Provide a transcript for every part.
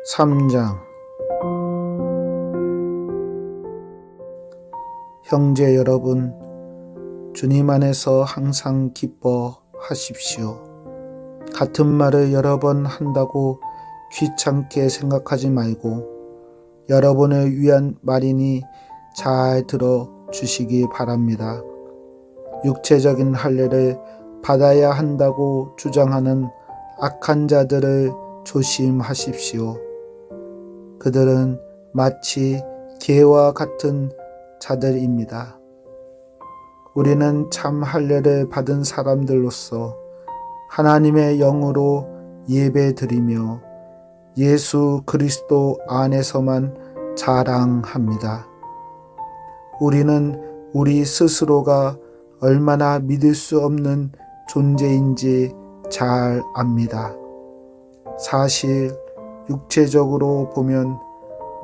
3장. 형제 여러분, 주님 안에서 항상 기뻐하십시오. 같은 말을 여러 번 한다고 귀찮게 생각하지 말고 여러분을 위한 말이니 잘 들어주시기 바랍니다. 육체적인 할례를 받아야 한다고 주장하는 악한 자들을 조심하십시오. 그들은 마치 개와 같은 자들입니다. 우리는 참 할례를 받은 사람들로서 하나님의 영으로 예배드리며 예수 그리스도 안에서만 자랑합니다. 우리는 우리 스스로가 얼마나 믿을 수 없는 존재인지 잘 압니다. 사실 육체적으로 보면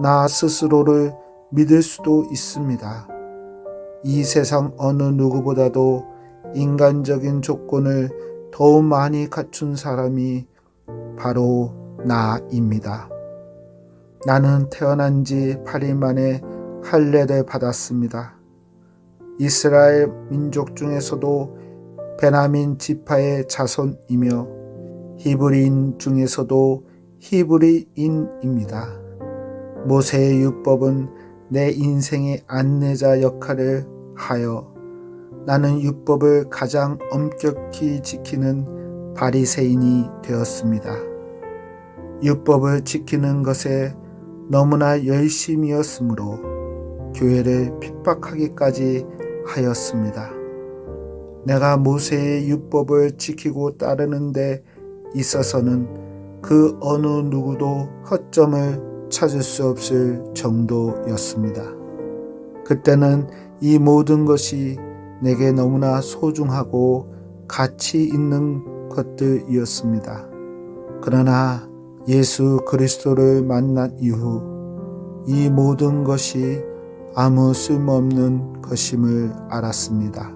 나 스스로를 믿을 수도 있습니다. 이 세상 어느 누구보다도 인간적인 조건을 더욱 많이 갖춘 사람이 바로 나입니다. 나는 태어난 지 8일 만에 할례를 받았습니다. 이스라엘 민족 중에서도 베냐민 지파의 자손이며 히브리인 중에서도 히브리인입니다. 모세의 율법은 내 인생의 안내자 역할을 하여 나는 율법을 가장 엄격히 지키는 바리새인이 되었습니다. 율법을 지키는 것에 너무나 열심이었으므로 교회를 핍박하기까지 하였습니다. 내가 모세의 율법을 지키고 따르는 데 있어서는 그 어느 누구도 허점을 찾을 수 없을 정도였습니다. 그때는 이 모든 것이 내게 너무나 소중하고 가치 있는 것들이었습니다. 그러나 예수 그리스도를 만난 이후 이 모든 것이 아무 쓸모없는 것임을 알았습니다.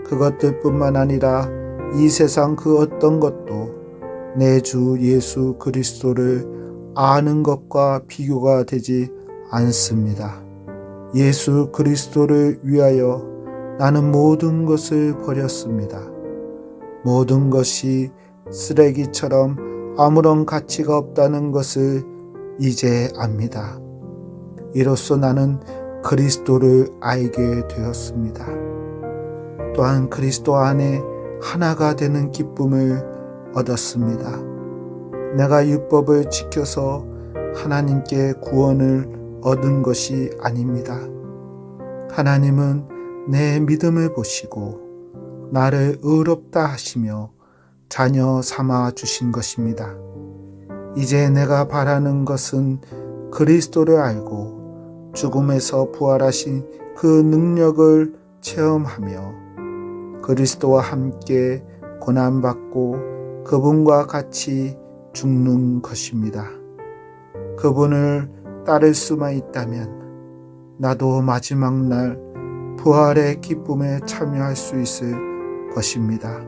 그것들뿐만 아니라 이 세상 그 어떤 것도 내 주 예수 그리스도를 아는 것과 비교가 되지 않습니다. 예수 그리스도를 위하여 나는 모든 것을 버렸습니다. 모든 것이 쓰레기처럼 아무런 가치가 없다는 것을 이제 압니다. 이로써 나는 그리스도를 알게 되었습니다. 또한 그리스도 안에 하나가 되는 기쁨을 얻었습니다. 내가 율법을 지켜서 하나님께 구원을 얻은 것이 아닙니다. 하나님은 내 믿음을 보시고 나를 의롭다 하시며 자녀 삼아 주신 것입니다. 이제 내가 바라는 것은 그리스도를 알고 죽음에서 부활하신 그 능력을 체험하며 그리스도와 함께 고난받고 그분과 같이 죽는 것입니다. 그분을 따를 수만 있다면 나도 마지막 날 부활의 기쁨에 참여할 수 있을 것입니다.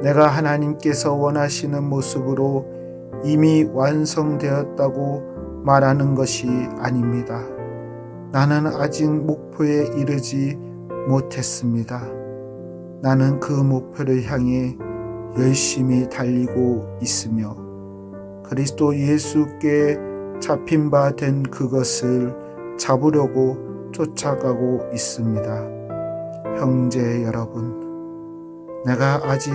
내가 하나님께서 원하시는 모습으로 이미 완성되었다고 말하는 것이 아닙니다. 나는 아직 목표에 이르지 못했습니다. 나는 그 목표를 향해 열심히 달리고 있으며 그리스도 예수께 잡힌 바 된 그것을 잡으려고 쫓아가고 있습니다. 형제 여러분, 내가 아직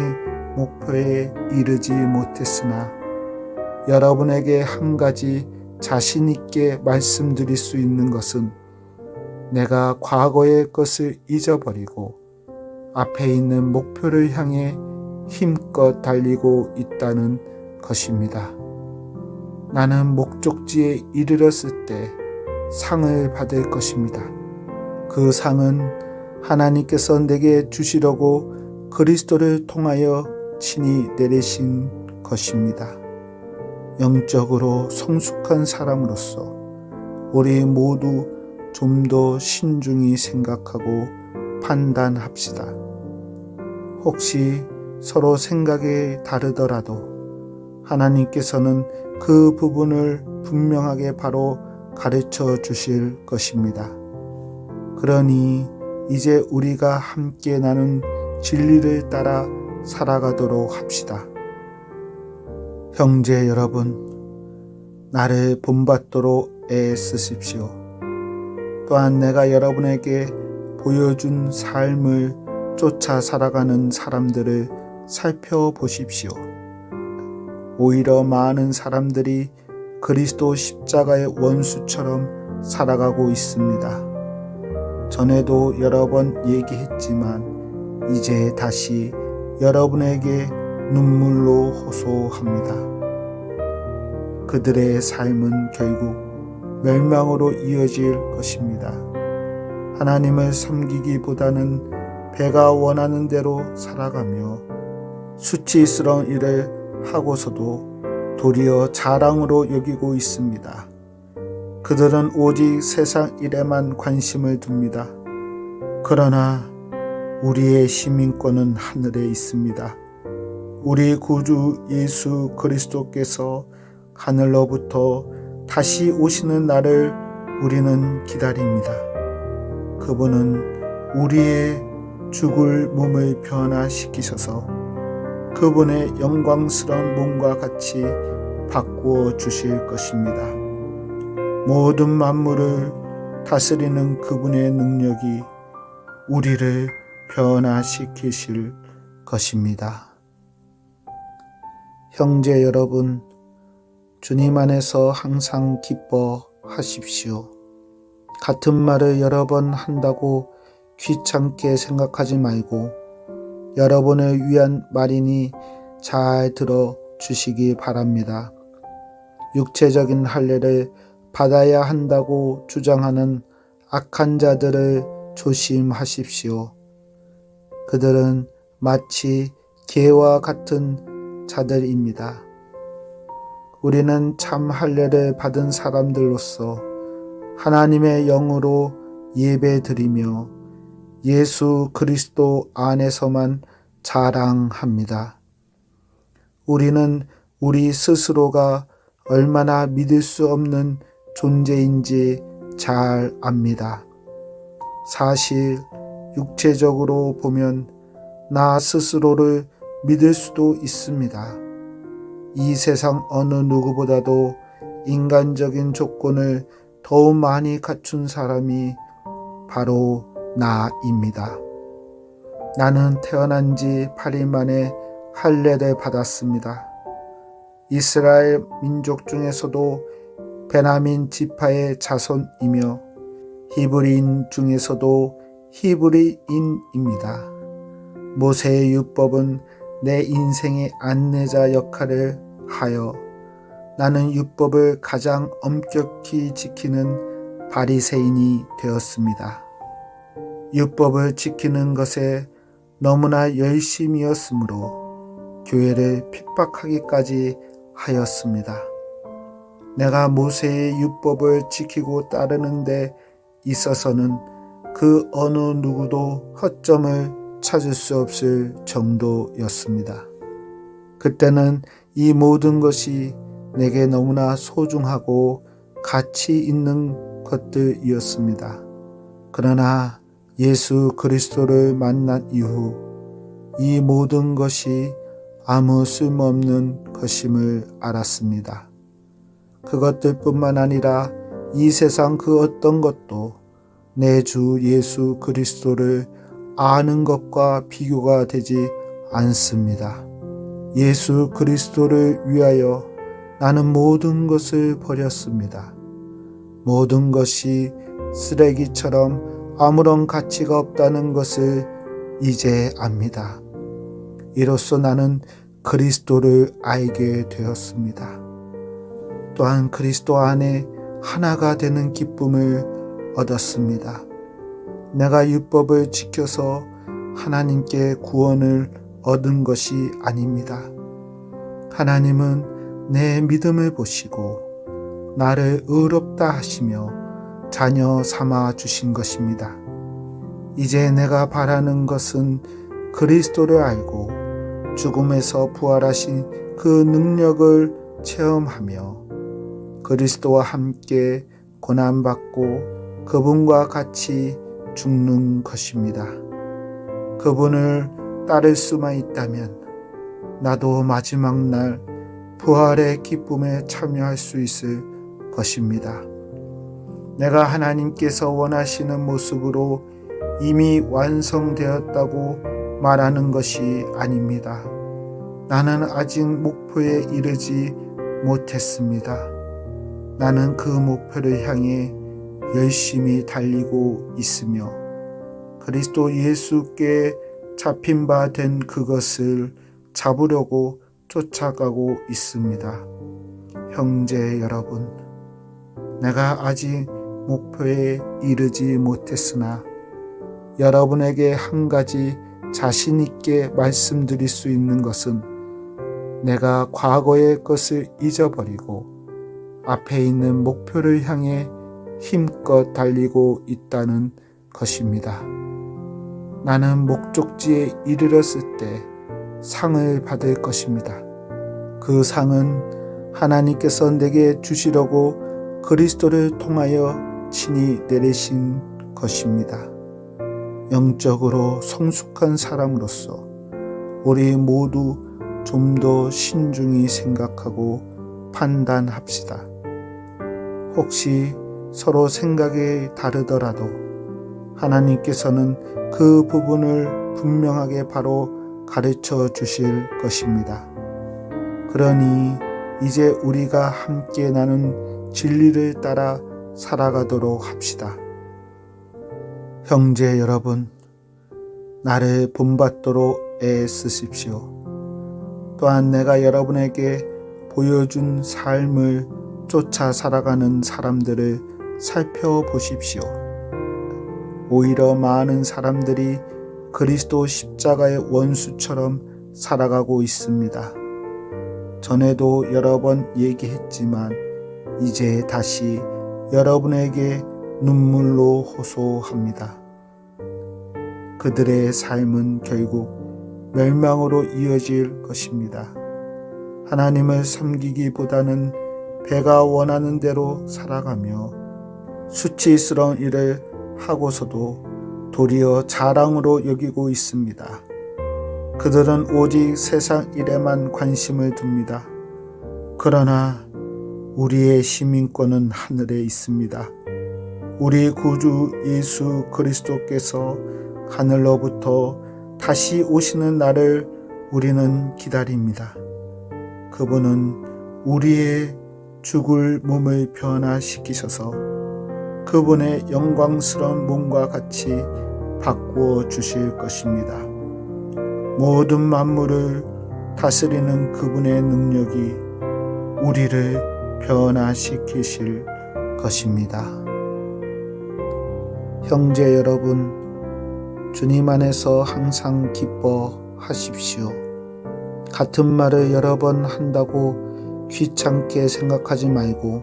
목표에 이르지 못했으나 여러분에게 한 가지 자신 있게 말씀드릴 수 있는 것은 내가 과거의 것을 잊어버리고 앞에 있는 목표를 향해 힘껏 달리고 있다는 것입니다. 나는 목적지에 이르렀을 때 상을 받을 것입니다. 그 상은 하나님께서 내게 주시려고 그리스도를 통하여 친히 내리신 것입니다. 영적으로 성숙한 사람으로서 우리 모두 좀 더 신중히 생각하고 판단합시다. 혹시 서로 생각이 다르더라도 하나님께서는 그 부분을 분명하게 바로 가르쳐 주실 것입니다. 그러니 이제 우리가 함께 나눈 진리를 따라 살아가도록 합시다. 형제 여러분, 나를 본받도록 애쓰십시오. 또한 내가 여러분에게 보여준 삶을 쫓아 살아가는 사람들을 살펴보십시오. 오히려 많은 사람들이 그리스도 십자가의 원수처럼 살아가고 있습니다. 전에도 여러 번 얘기했지만 이제 다시 여러분에게 눈물로 호소합니다. 그들의 삶은 결국 멸망으로 이어질 것입니다. 하나님을 섬기기보다는 배가 원하는 대로 살아가며 수치스러운 일을 하고서도 도리어 자랑으로 여기고 있습니다. 그들은 오직 세상 일에만 관심을 둡니다. 그러나 우리의 시민권은 하늘에 있습니다. 우리 구주 예수 그리스도께서 하늘로부터 다시 오시는 날을 우리는 기다립니다. 그분은 우리의 죽을 몸을 변화시키셔서 그분의 영광스러운 몸과 같이 바꾸어 주실 것입니다. 모든 만물을 다스리는 그분의 능력이 우리를 변화시키실 것입니다. 형제 여러분, 주님 안에서 항상 기뻐하십시오. 같은 말을 여러 번 한다고 귀찮게 생각하지 말고 여러분을 위한 말이니 잘 들어 주시기 바랍니다. 육체적인 할례를 받아야 한다고 주장하는 악한 자들을 조심하십시오. 그들은 마치 개와 같은 자들입니다. 우리는 참 할례를 받은 사람들로서 하나님의 영으로 예배드리며 예수 그리스도 안에서만 자랑합니다. 우리는 우리 스스로가 얼마나 믿을 수 없는 존재인지 잘 압니다. 사실 육체적으로 보면 나 스스로를 믿을 수도 있습니다. 이 세상 어느 누구보다도 인간적인 조건을 더욱 많이 갖춘 사람이 바로 나입니다. 나는 태어난 지 8일 만에 할례를 받았습니다. 이스라엘 민족 중에서도 베냐민 지파의 자손이며 히브리인 중에서도 히브리인입니다. 모세의 율법은 내 인생의 안내자 역할을 하여 나는 율법을 가장 엄격히 지키는 바리새인이 되었습니다. 율법을 지키는 것에 너무나 열심이었으므로 교회를 핍박하기까지 하였습니다. 내가 모세의 율법을 지키고 따르는 데 있어서는 그 어느 누구도 허점을 찾을 수 없을 정도였습니다. 그때는 이 모든 것이 내게 너무나 소중하고 가치 있는 것들이었습니다. 그러나 예수 그리스도를 만난 이후 이 모든 것이 아무 쓸모없는 것임을 알았습니다. 그것들뿐만 아니라 이 세상 그 어떤 것도 내 주 예수 그리스도를 아는 것과 비교가 되지 않습니다. 예수 그리스도를 위하여 나는 모든 것을 버렸습니다. 모든 것이 쓰레기처럼 아무런 가치가 없다는 것을 이제 압니다. 이로써 나는 그리스도를 알게 되었습니다. 또한 그리스도 안에 하나가 되는 기쁨을 얻었습니다. 내가 율법을 지켜서 하나님께 구원을 얻은 것이 아닙니다. 하나님은 내 믿음을 보시고 나를 의롭다 하시며 자녀 삼아 주신 것입니다. 이제 내가 바라는 것은 그리스도를 알고 죽음에서 부활하신 그 능력을 체험하며 그리스도와 함께 고난받고 그분과 같이 죽는 것입니다. 그분을 따를 수만 있다면 나도 마지막 날 부활의 기쁨에 참여할 수 있을 것입니다. 내가 하나님께서 원하시는 모습으로 이미 완성되었다고 말하는 것이 아닙니다. 나는 아직 목표에 이르지 못했습니다. 나는 그 목표를 향해 열심히 달리고 있으며 그리스도 예수께 잡힌 바 된 그것을 잡으려고 쫓아가고 있습니다. 형제 여러분, 내가 아직 목표에 이르지 못했으나 여러분에게 한 가지 자신 있게 말씀드릴 수 있는 것은 내가 과거의 것을 잊어버리고 앞에 있는 목표를 향해 힘껏 달리고 있다는 것입니다. 나는 목적지에 이르렀을 때 상을 받을 것입니다. 그 상은 하나님께서 내게 주시려고 그리스도를 통하여 친히 내리신 것입니다. 영적으로 성숙한 사람으로서 우리 모두 좀 더 신중히 생각하고 판단합시다. 혹시 서로 생각이 다르더라도 하나님께서는 그 부분을 분명하게 바로 가르쳐 주실 것입니다. 그러니 이제 우리가 함께 나눈 진리를 따라 살아가도록 합시다. 형제 여러분, 나를 본받도록 애쓰십시오. 또한 내가 여러분에게 보여준 삶을 쫓아 살아가는 사람들을 살펴보십시오. 오히려 많은 사람들이 그리스도 십자가의 원수처럼 살아가고 있습니다. 전에도 여러 번 얘기했지만 이제 다시 여러분에게 눈물로 호소합니다. 그들의 삶은 결국 멸망으로 이어질 것입니다. 하나님을 섬기기보다는 배가 원하는 대로 살아가며 수치스러운 일을 하고서도 도리어 자랑으로 여기고 있습니다. 그들은 오직 세상 일에만 관심을 둡니다. 그러나 우리의 시민권은 하늘에 있습니다. 우리 구주 예수 그리스도께서 하늘로부터 다시 오시는 날을 우리는 기다립니다. 그분은 우리의 죽을 몸을 변화시키셔서 그분의 영광스러운 몸과 같이 바꾸어 주실 것입니다. 모든 만물을 다스리는 그분의 능력이 우리를 변화시키실 것입니다. 형제 여러분, 주님 안에서 항상 기뻐하십시오. 같은 말을 여러 번 한다고 귀찮게 생각하지 말고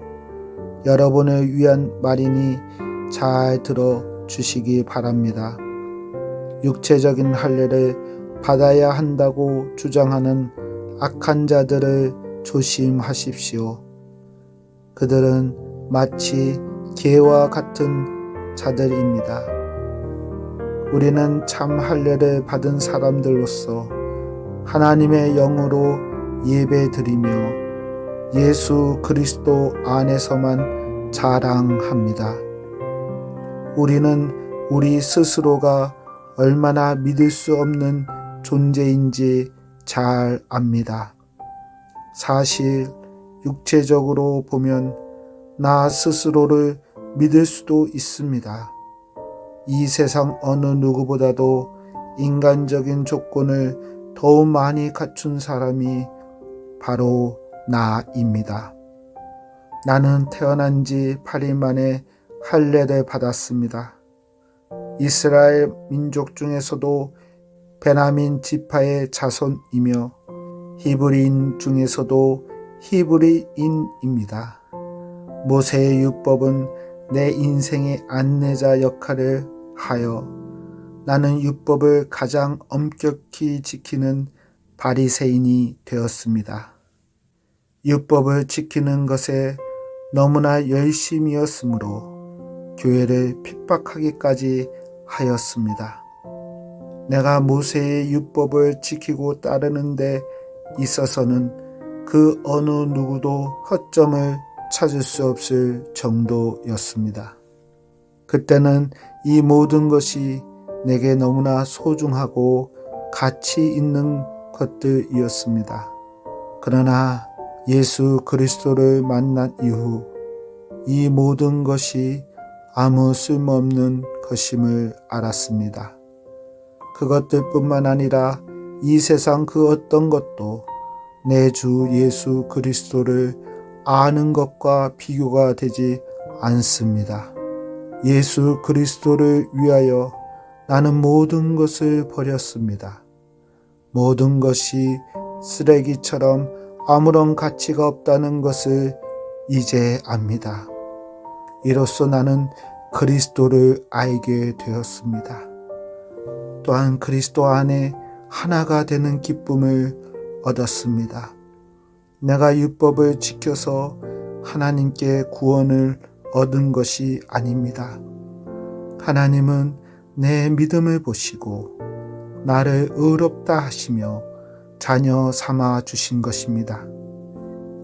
여러분을 위한 말이니 잘 들어 주시기 바랍니다. 육체적인 할례를 받아야 한다고 주장하는 악한 자들을 조심하십시오. 그들은 마치 개와 같은 자들입니다. 우리는 참 할례를 받은 사람들로서 하나님의 영으로 예배드리며 예수 그리스도 안에서만 자랑합니다. 우리는 우리 스스로가 얼마나 믿을 수 없는 존재인지 잘 압니다. 사실 육체적으로 보면 나 스스로를 믿을 수도 있습니다. 이 세상 어느 누구보다도 인간적인 조건을 더욱 많이 갖춘 사람이 바로 나입니다. 나는 태어난 지 8일 만에 할례를 받았습니다. 이스라엘 민족 중에서도 베냐민 지파의 자손이며 히브리인 중에서도 히브리인입니다. 모세의 율법은 내 인생의 안내자 역할을 하여 나는 율법을 가장 엄격히 지키는 바리새인이 되었습니다. 율법을 지키는 것에 너무나 열심이었으므로 교회를 핍박하기까지 하였습니다. 내가 모세의 율법을 지키고 따르는 데 있어서는 그 어느 누구도 허점을 찾을 수 없을 정도였습니다. 그때는 이 모든 것이 내게 너무나 소중하고 가치 있는 것들이었습니다. 그러나 예수 그리스도를 만난 이후 이 모든 것이 아무 쓸모없는 것임을 알았습니다. 그것들뿐만 아니라 이 세상 그 어떤 것도 내 주 예수 그리스도를 아는 것과 비교가 되지 않습니다. 예수 그리스도를 위하여 나는 모든 것을 버렸습니다. 모든 것이 쓰레기처럼 아무런 가치가 없다는 것을 이제 압니다. 이로써 나는 그리스도를 알게 되었습니다. 또한 그리스도 안에 하나가 되는 기쁨을 얻었습니다. 내가 율법을 지켜서 하나님께 구원을 얻은 것이 아닙니다. 하나님은 내 믿음을 보시고 나를 의롭다 하시며 자녀 삼아 주신 것입니다.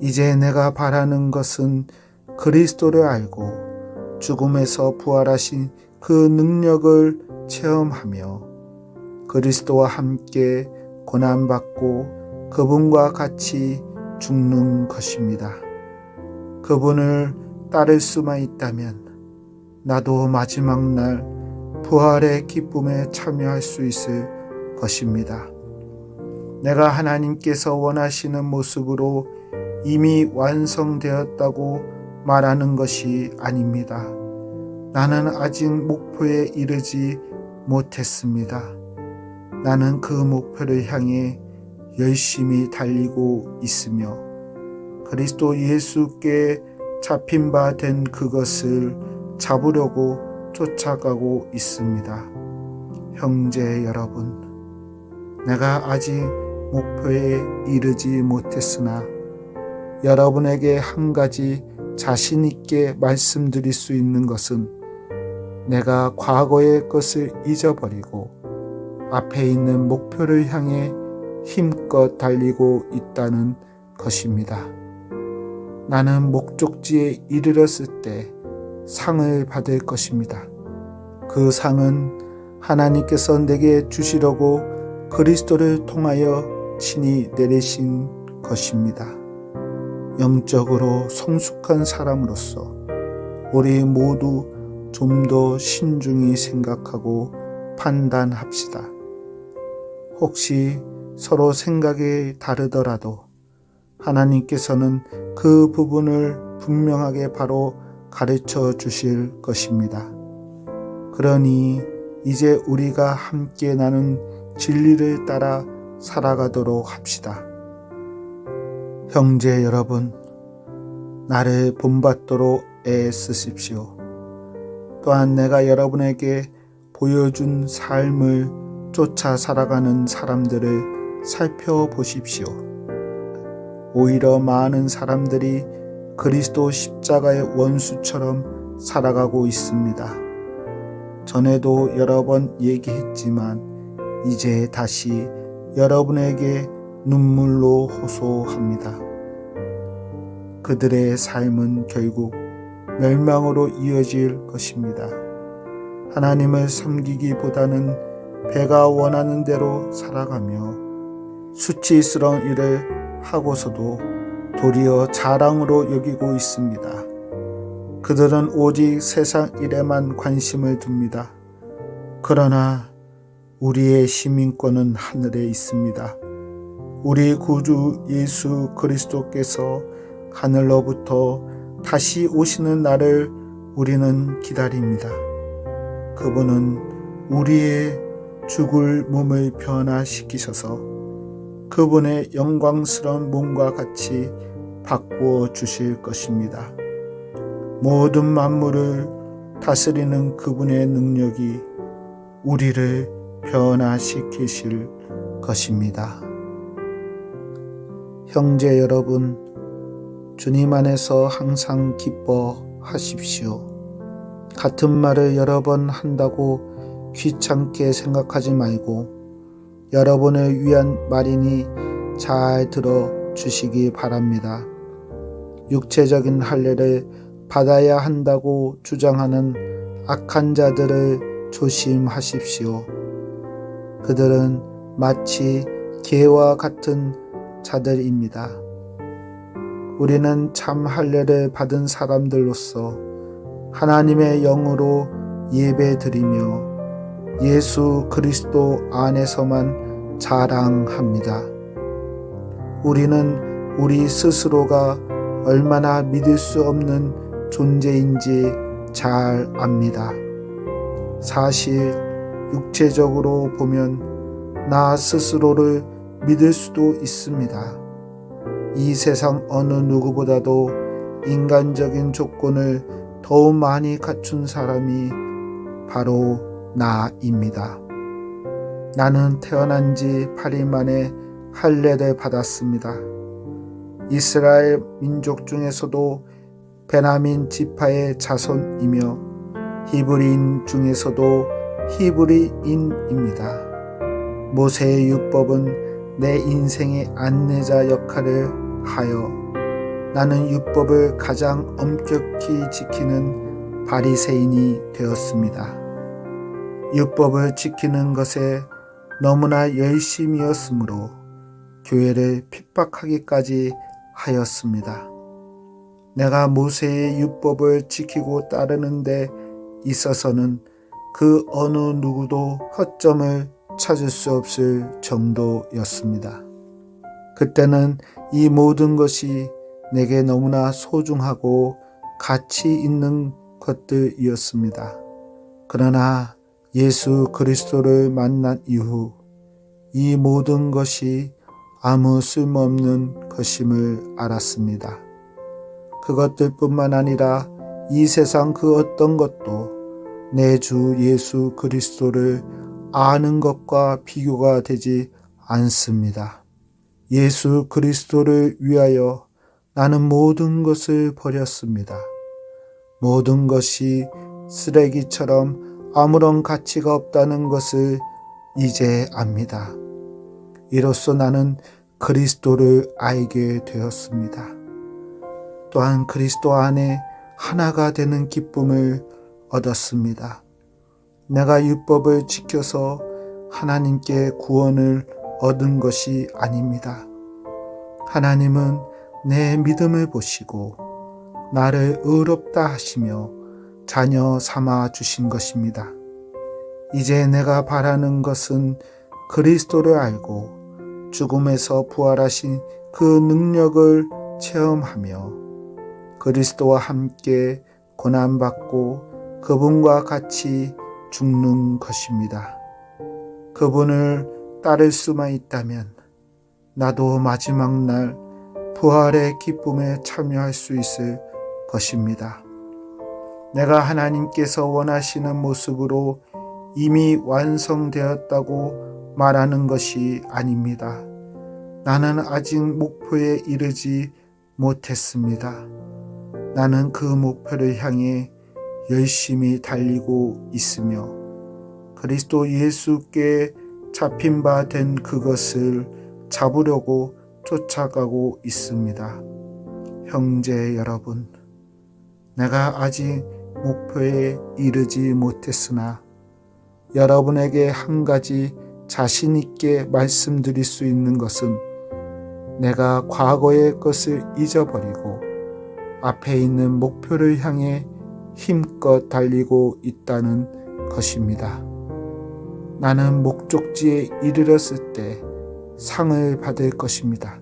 이제 내가 바라는 것은 그리스도를 알고 죽음에서 부활하신 그 능력을 체험하며 그리스도와 함께 고난받고 그분과 같이 죽는 것입니다. 그분을 따를 수만 있다면 나도 마지막 날 부활의 기쁨에 참여할 수 있을 것입니다. 내가 하나님께서 원하시는 모습으로 이미 완성되었다고 말하는 것이 아닙니다. 나는 아직 목표에 이르지 못했습니다. 나는 그 목표를 향해 열심히 달리고 있으며 그리스도 예수께 잡힌 바 된 그것을 잡으려고 쫓아가고 있습니다. 형제 여러분, 내가 아직 목표에 이르지 못했으나 여러분에게 한 가지 자신 있게 말씀드릴 수 있는 것은 내가 과거의 것을 잊어버리고 앞에 있는 목표를 향해 힘껏 달리고 있다는 것입니다. 나는 목적지에 이르렀을 때 상을 받을 것입니다. 그 상은 하나님께서 내게 주시려고 그리스도를 통하여 친히 내리신 것입니다. 영적으로 성숙한 사람으로서 우리 모두 좀 더 신중히 생각하고 판단합시다. 혹시 서로 생각이 다르더라도 하나님께서는 그 부분을 분명하게 바로 가르쳐 주실 것입니다. 그러니 이제 우리가 함께 나눈 진리를 따라 살아가도록 합시다. 형제 여러분, 나를 본받도록 애쓰십시오. 또한 내가 여러분에게 보여준 삶을 쫓아 살아가는 사람들을 살펴보십시오. 오히려 많은 사람들이 그리스도 십자가의 원수처럼 살아가고 있습니다. 전에도 여러 번 얘기했지만 이제 다시 여러분에게 눈물로 호소합니다. 그들의 삶은 결국 멸망으로 이어질 것입니다. 하나님을 섬기기보다는 배가 원하는 대로 살아가며 수치스러운 일을 하고서도 도리어 자랑으로 여기고 있습니다. 그들은 오직 세상 일에만 관심을 둡니다. 그러나 우리의 시민권은 하늘에 있습니다. 우리 구주 예수 그리스도께서 하늘로부터 다시 오시는 날을 우리는 기다립니다. 그분은 우리의 죽을 몸을 변화시키셔서 그분의 영광스러운 몸과 같이 바꾸어 주실 것입니다. 모든 만물을 다스리는 그분의 능력이 우리를 변화시키실 것입니다. 형제 여러분, 주님 안에서 항상 기뻐하십시오. 같은 말을 여러 번 한다고 귀찮게 생각하지 말고 여러분을 위한 말이니 잘 들어주시기 바랍니다. 육체적인 할례를 받아야 한다고 주장하는 악한 자들을 조심하십시오. 그들은 마치 개와 같은 자들입니다. 우리는 참 할례를 받은 사람들로서 하나님의 영으로 예배드리며 예수 그리스도 안에서만 자랑합니다. 우리는 우리 스스로가 얼마나 믿을 수 없는 존재인지 잘 압니다. 사실 육체적으로 보면 나 스스로를 믿을 수도 있습니다. 이 세상 어느 누구보다도 인간적인 조건을 더욱 많이 갖춘 사람이 바로 나입니다. 나는 태어난 지 8일 만에 할례를 받았습니다. 이스라엘 민족 중에서도 베냐민 지파의 자손이며 히브리인 중에서도 히브리인입니다. 모세의 율법은 내 인생의 안내자 역할을 하여 나는 율법을 가장 엄격히 지키는 바리새인이 되었습니다. 율법을 지키는 것에 너무나 열심이었으므로 교회를 핍박하기까지 하였습니다. 내가 모세의 율법을 지키고 따르는 데 있어서는 그 어느 누구도 허점을 찾을 수 없을 정도였습니다. 그때는 이 모든 것이 내게 너무나 소중하고 가치 있는 것들이었습니다. 그러나 예수 그리스도를 만난 이후 이 모든 것이 아무 쓸모없는 것임을 알았습니다. 그것들뿐만 아니라 이 세상 그 어떤 것도 내 주 예수 그리스도를 아는 것과 비교가 되지 않습니다. 예수 그리스도를 위하여 나는 모든 것을 버렸습니다. 모든 것이 쓰레기처럼 아무런 가치가 없다는 것을 이제 압니다. 이로써 나는 그리스도를 알게 되었습니다. 또한 그리스도 안에 하나가 되는 기쁨을 얻었습니다. 내가 율법을 지켜서 하나님께 구원을 얻은 것이 아닙니다. 하나님은 내 믿음을 보시고 나를 의롭다 하시며 자녀 삼아 주신 것입니다. 이제 내가 바라는 것은 그리스도를 알고 죽음에서 부활하신 그 능력을 체험하며 그리스도와 함께 고난받고 그분과 같이 죽는 것입니다. 그분을 따를 수만 있다면 나도 마지막 날 부활의 기쁨에 참여할 수 있을 것입니다. 내가 하나님께서 원하시는 모습으로 이미 완성되었다고 말하는 것이 아닙니다. 나는 아직 목표에 이르지 못했습니다. 나는 그 목표를 향해 열심히 달리고 있으며 그리스도 예수께 잡힌 바 된 그것을 잡으려고 쫓아가고 있습니다. 형제 여러분, 내가 아직 목표에 이르지 못했으나 여러분에게 한 가지 자신 있게 말씀드릴 수 있는 것은 내가 과거의 것을 잊어버리고 앞에 있는 목표를 향해 힘껏 달리고 있다는 것입니다. 나는 목적지에 이르렀을 때 상을 받을 것입니다.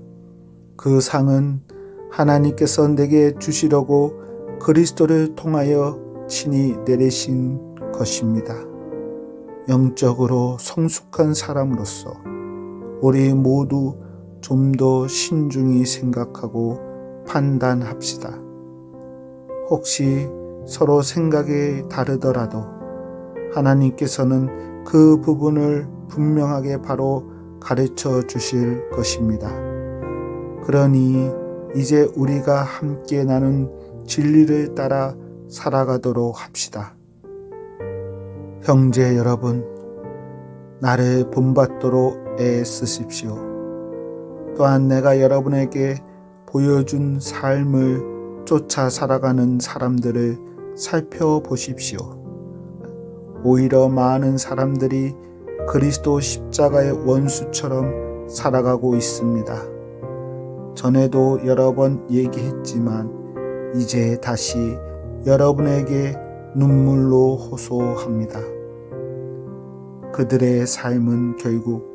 그 상은 하나님께서 내게 주시려고 그리스도를 통하여 친히 내리신 것입니다. 영적으로 성숙한 사람으로서 우리 모두 좀 더 신중히 생각하고 판단합시다. 혹시 서로 생각이 다르더라도 하나님께서는 그 부분을 분명하게 바로 가르쳐 주실 것입니다. 그러니 이제 우리가 함께 나눈 진리를 따라 살아가도록 합시다. 형제 여러분, 나를 본받도록 애쓰십시오. 또한 내가 여러분에게 보여준 삶을 쫓아 살아가는 사람들을 살펴보십시오. 오히려 많은 사람들이 그리스도 십자가의 원수처럼 살아가고 있습니다. 전에도 여러 번 얘기했지만 이제 다시 여러분에게 눈물로 호소합니다. 그들의 삶은 결국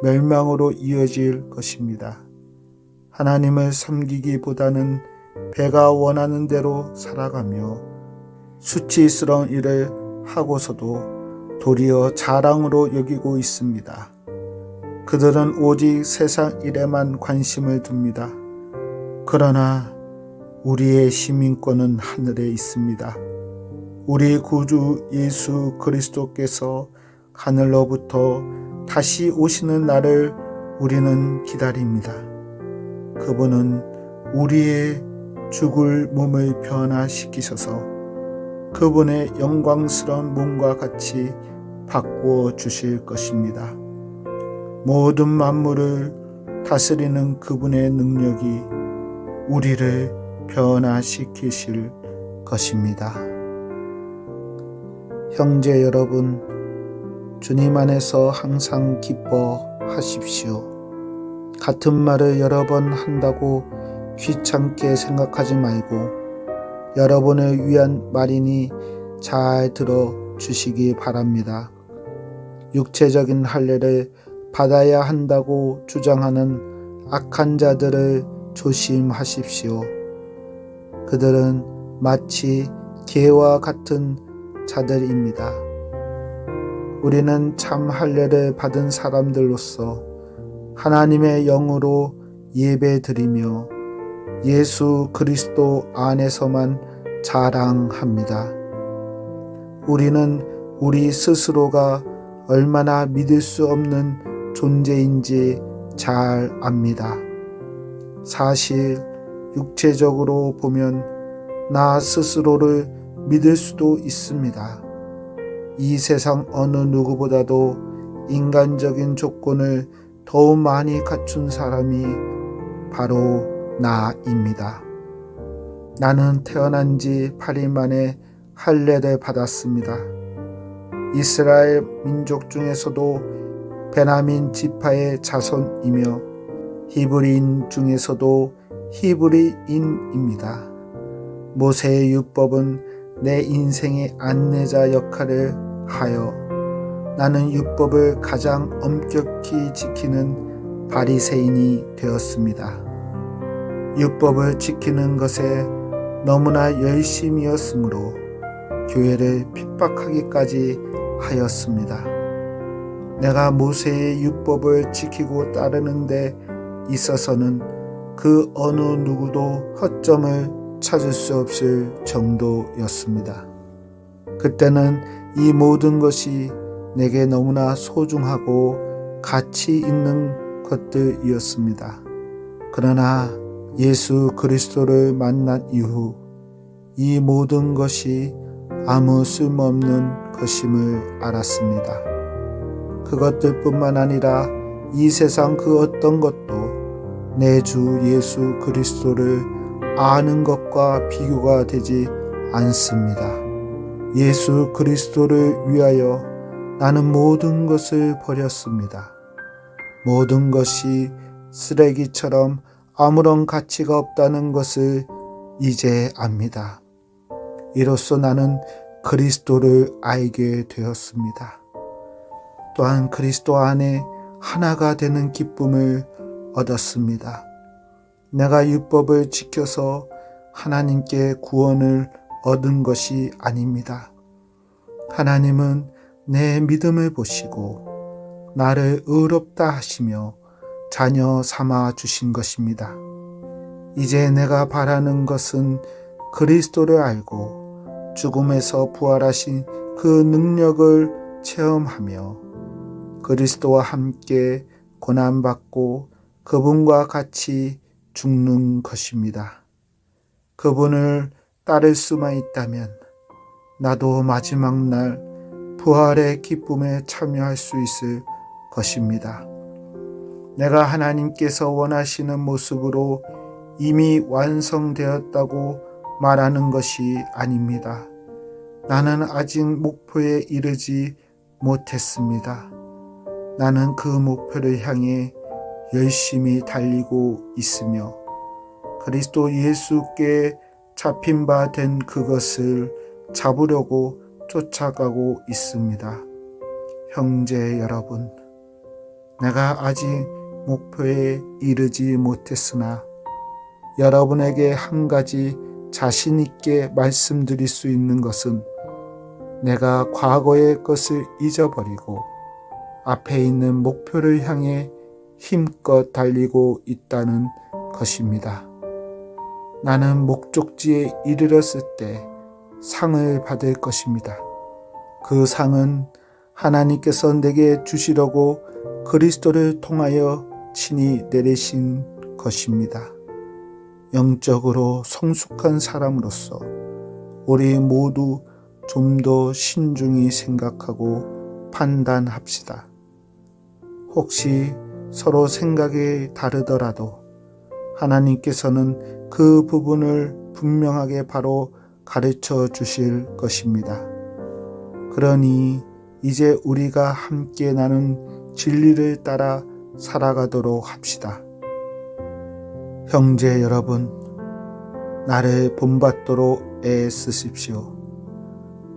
멸망으로 이어질 것입니다. 하나님을 섬기기보다는 배가 원하는 대로 살아가며 수치스러운 일을 하고서도 도리어 자랑으로 여기고 있습니다. 그들은 오직 세상 일에만 관심을 둡니다. 그러나 우리의 시민권은 하늘에 있습니다. 우리 구주 예수 그리스도께서 하늘로부터 다시 오시는 날을 우리는 기다립니다. 그분은 우리의 죽을 몸을 변화시키셔서 그분의 영광스러운 몸과 같이 바꾸어 주실 것입니다. 모든 만물을 다스리는 그분의 능력이 우리를 변화시키실 것입니다. 형제 여러분, 주님 안에서 항상 기뻐하십시오. 같은 말을 여러 번 한다고 귀찮게 생각하지 말고 여러분을 위한 말이니 잘 들어 주시기 바랍니다. 육체적인 할례를 받아야 한다고 주장하는 악한 자들을 조심하십시오. 그들은 마치 개와 같은 자들입니다. 우리는 참 할례를 받은 사람들로서 하나님의 영으로 예배드리며 예수 그리스도 안에서만 자랑합니다. 우리는 우리 스스로가 얼마나 믿을 수 없는 존재인지 잘 압니다. 사실 육체적으로 보면 나 스스로를 믿을 수도 있습니다. 이 세상 어느 누구보다도 인간적인 조건을 더욱 많이 갖춘 사람이 바로 나입니다. 나는 태어난 지 8일 만에 할례를 받았습니다. 이스라엘 민족 중에서도 베냐민 지파의 자손이며 히브리인 중에서도 히브리인입니다. 모세의 율법은 내 인생의 안내자 역할을 하여 나는 율법을 가장 엄격히 지키는 바리새인이 되었습니다. 율법을 지키는 것에 너무나 열심이었으므로 교회를 핍박하기까지 하였습니다. 내가 모세의 율법을 지키고 따르는 데 있어서는 그 어느 누구도 허점을 찾을 수 없을 정도였습니다. 그때는 이 모든 것이 내게 너무나 소중하고 가치 있는 것들이었습니다. 그러나 예수 그리스도를 만난 이후 이 모든 것이 아무 쓸모없는 것임을 알았습니다. 그것들뿐만 아니라 이 세상 그 어떤 것도 내 주 예수 그리스도를 아는 것과 비교가 되지 않습니다. 예수 그리스도를 위하여 나는 모든 것을 버렸습니다. 모든 것이 쓰레기처럼 아무런 가치가 없다는 것을 이제 압니다. 이로써 나는 그리스도를 알게 되었습니다. 또한 그리스도 안에 하나가 되는 기쁨을 얻었습니다. 내가 율법을 지켜서 하나님께 구원을 얻은 것이 아닙니다. 하나님은 내 믿음을 보시고 나를 의롭다 하시며 자녀 삼아 주신 것입니다. 이제 내가 바라는 것은 그리스도를 알고 죽음에서 부활하신 그 능력을 체험하며 그리스도와 함께 고난받고 그분과 같이 죽는 것입니다. 그분을 따를 수만 있다면 나도 마지막 날 부활의 기쁨에 참여할 수 있을 것입니다. 내가 하나님께서 원하시는 모습으로 이미 완성되었다고 말하는 것이 아닙니다. 나는 아직 목표에 이르지 못했습니다. 나는 그 목표를 향해 열심히 달리고 있으며 그리스도 예수께 잡힌 바 된 그것을 잡으려고 쫓아가고 있습니다. 형제 여러분, 내가 아직 목표에 이르지 못했으나 여러분에게 한 가지 자신 있게 말씀드릴 수 있는 것은 내가 과거의 것을 잊어버리고 앞에 있는 목표를 향해 힘껏 달리고 있다는 것입니다. 나는 목적지에 이르렀을 때 상을 받을 것입니다. 그 상은 하나님께서 내게 주시려고 그리스도를 통하여 친히 내리신 것입니다. 영적으로 성숙한 사람으로서 우리 모두 좀 더 신중히 생각하고 판단합시다. 혹시 서로 생각이 다르더라도 하나님께서는 그 부분을 분명하게 바로 가르쳐 주실 것입니다. 그러니 이제 우리가 함께 나눈 진리를 따라 살아가도록 합시다. 형제 여러분, 나를 본받도록 애쓰십시오.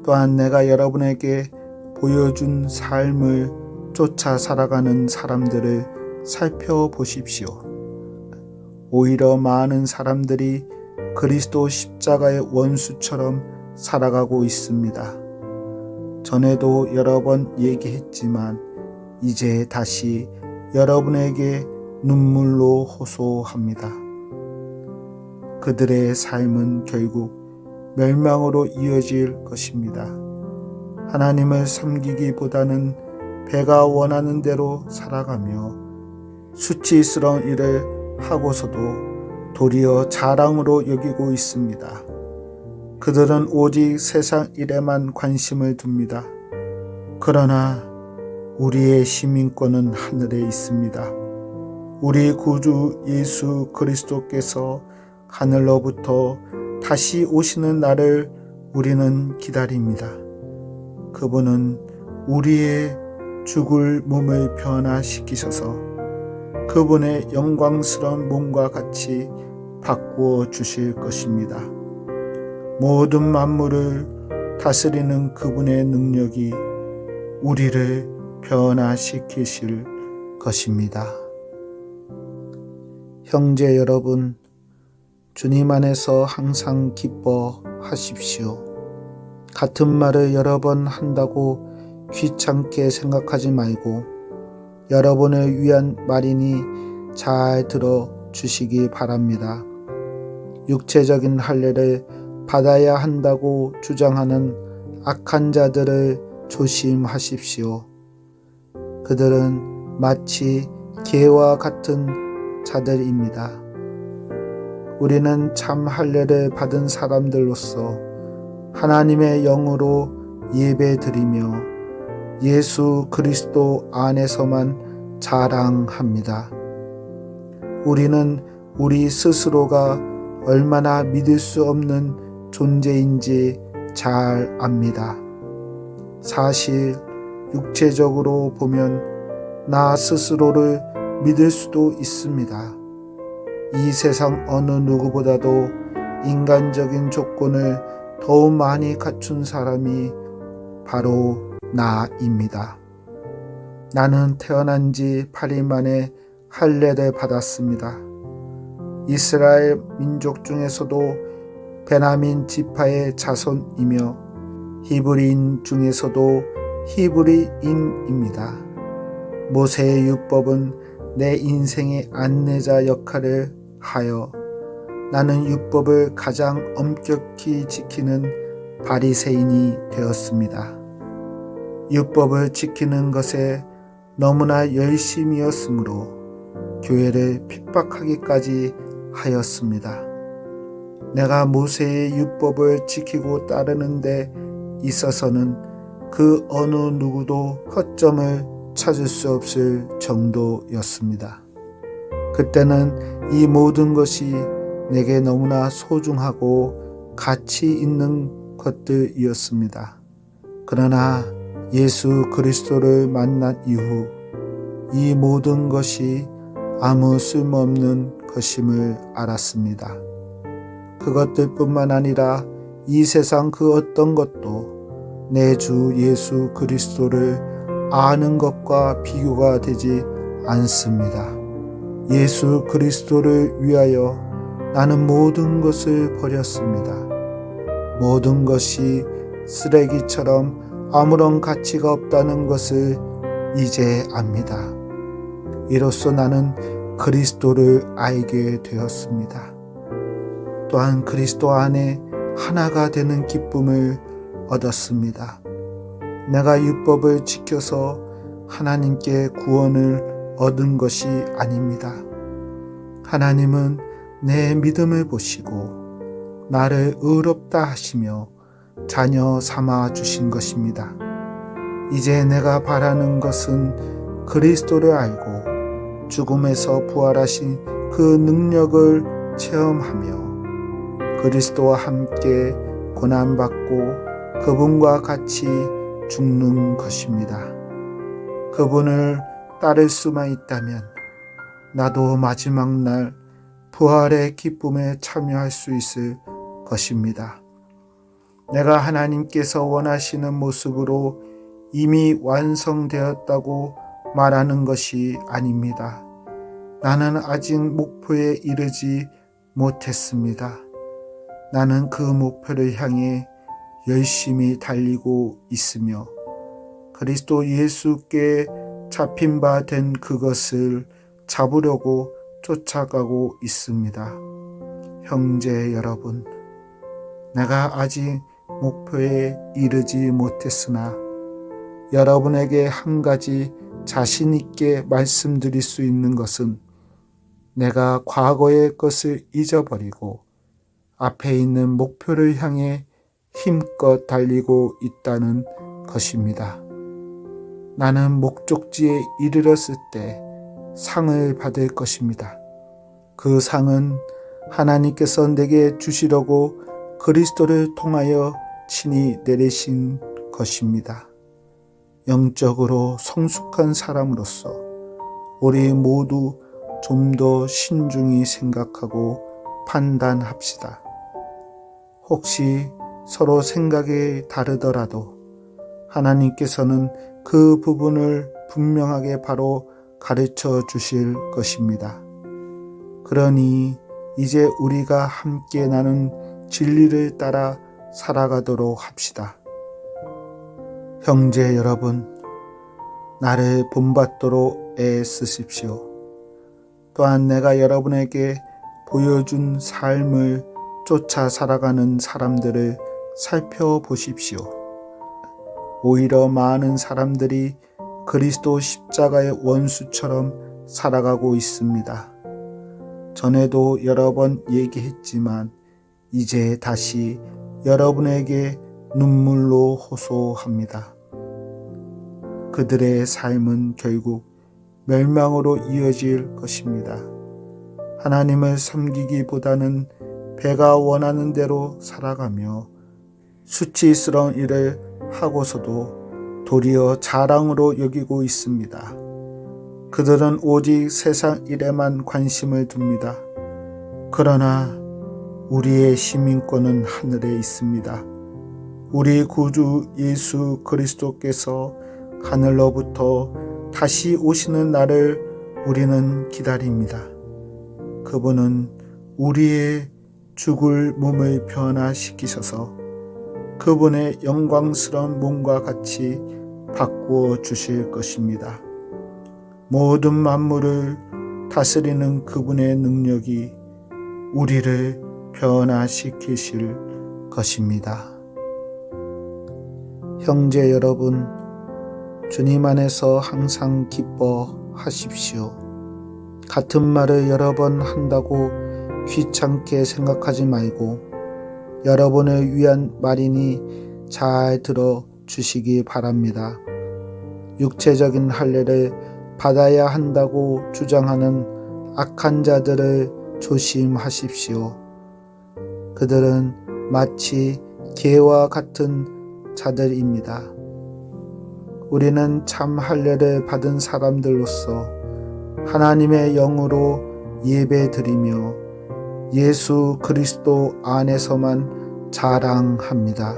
또한 내가 여러분에게 보여준 삶을 쫓아 살아가는 사람들을 살펴보십시오. 오히려 많은 사람들이 그리스도 십자가의 원수처럼 살아가고 있습니다. 전에도 여러 번 얘기했지만 이제 다시 여러분에게 눈물로 호소합니다. 그들의 삶은 결국 멸망으로 이어질 것입니다. 하나님을 섬기기보다는 배가 원하는 대로 살아가며 수치스러운 일을 하고서도 도리어 자랑으로 여기고 있습니다. 그들은 오직 세상 일에만 관심을 둡니다. 그러나 우리의 시민권은 하늘에 있습니다. 우리 구주 예수 그리스도께서 하늘로부터 다시 오시는 날을 우리는 기다립니다. 그분은 우리의 죽을 몸을 변화시키셔서 그분의 영광스러운 몸과 같이 바꾸어 주실 것입니다. 모든 만물을 다스리는 그분의 능력이 우리를 변화시키실 것입니다. 형제 여러분, 주님 안에서 항상 기뻐하십시오. 같은 말을 여러 번 한다고 귀찮게 생각하지 말고 여러분을 위한 말이니 잘 들어 주시기 바랍니다. 육체적인 할례를 받아야 한다고 주장하는 악한 자들을 조심하십시오. 그들은 마치 개와 같은 자들입니다. 우리는 참 할례를 받은 사람들로서 하나님의 영으로 예배드리며 예수 그리스도 안에서만 자랑합니다. 우리는 우리 스스로가 얼마나 믿을 수 없는 존재인지 잘 압니다. 사실 육체적으로 보면 나 스스로를 믿을 수도 있습니다. 이 세상 어느 누구보다도 인간적인 조건을 더욱 많이 갖춘 사람이 바로 나입니다. 나는 태어난 지 8일 만에 할례를 받았습니다. 이스라엘 민족 중에서도 베냐민 지파의 자손이며 히브리인 중에서도 히브리인입니다. 모세의 율법은 내 인생의 안내자 역할을 하여 나는 율법을 가장 엄격히 지키는 바리새인이 되었습니다. 율법을 지키는 것에 너무나 열심이었으므로 교회를 핍박하기까지 하였습니다. 내가 모세의 율법을 지키고 따르는 데 있어서는 그 어느 누구도 허점을 찾을 수 없을 정도였습니다. 그때는 이 모든 것이 내게 너무나 소중하고 가치 있는 것들이었습니다. 그러나 예수 그리스도를 만난 이후 이 모든 것이 아무 쓸모없는 것임을 알았습니다. 그것들뿐만 아니라 이 세상 그 어떤 것도 내 주 예수 그리스도를 아는 것과 비교가 되지 않습니다. 예수 그리스도를 위하여 나는 모든 것을 버렸습니다. 모든 것이 쓰레기처럼 아무런 가치가 없다는 것을 이제 압니다. 이로써 나는 그리스도를 알게 되었습니다. 또한 그리스도 안에 하나가 되는 기쁨을 얻었습니다. 내가 율법을 지켜서 하나님께 구원을 얻은 것이 아닙니다. 하나님은 내 믿음을 보시고 나를 의롭다 하시며 자녀 삼아 주신 것입니다. 이제 내가 바라는 것은 그리스도를 알고 죽음에서 부활하신 그 능력을 체험하며 그리스도와 함께 고난받고 그분과 같이 죽는 것입니다. 그분을 따를 수만 있다면 나도 마지막 날 부활의 기쁨에 참여할 수 있을 것입니다. 내가 하나님께서 원하시는 모습으로 이미 완성되었다고 말하는 것이 아닙니다. 나는 아직 목표에 이르지 못했습니다. 나는 그 목표를 향해 열심히 달리고 있으며 그리스도 예수께 잡힌 바 된 그것을 잡으려고 쫓아가고 있습니다. 형제 여러분, 내가 아직 목표에 이르지 못했으나 여러분에게 한 가지 자신 있게 말씀드릴 수 있는 것은 내가 과거의 것을 잊어버리고 앞에 있는 목표를 향해 힘껏 달리고 있다는 것입니다. 나는 목적지에 이르렀을 때 상을 받을 것입니다. 그 상은 하나님께서 내게 주시려고 그리스도를 통하여 친히 내리신 것입니다. 영적으로 성숙한 사람으로서 우리 모두 좀 더 신중히 생각하고 판단합시다. 혹시 서로 생각이 다르더라도 하나님께서는 그 부분을 분명하게 바로 가르쳐 주실 것입니다. 그러니 이제 우리가 함께 나눈 진리를 따라 살아가도록 합시다. 형제 여러분, 나를 본받도록 애쓰십시오. 또한 내가 여러분에게 보여준 삶을 쫓아 살아가는 사람들을 살펴보십시오. 오히려 많은 사람들이 그리스도 십자가의 원수처럼 살아가고 있습니다. 전에도 여러 번 얘기했지만 이제 다시 여러분에게 눈물로 호소합니다. 그들의 삶은 결국 멸망으로 이어질 것입니다. 하나님을 섬기기보다는 배가 원하는 대로 살아가며 수치스러운 일을 하고서도 도리어 자랑으로 여기고 있습니다. 그들은 오직 세상 일에만 관심을 둡니다. 그러나 우리의 시민권은 하늘에 있습니다. 우리 구주 예수 그리스도께서 하늘로부터 다시 오시는 날을 우리는 기다립니다. 그분은 우리의 죽을 몸을 변화시키셔서 그분의 영광스러운 몸과 같이 바꾸어 주실 것입니다. 모든 만물을 다스리는 그분의 능력이 우리를 변화시키실 것입니다. 형제 여러분, 주님 안에서 항상 기뻐하십시오. 같은 말을 여러 번 한다고 귀찮게 생각하지 말고 여러분을 위한 말이니 잘 들어 주시기 바랍니다. 육체적인 할례를 받아야 한다고 주장하는 악한 자들을 조심하십시오. 그들은 마치 개와 같은 자들입니다. 우리는 참 할례를 받은 사람들로서 하나님의 영으로 예배드리며 예수 그리스도 안에서만 자랑합니다.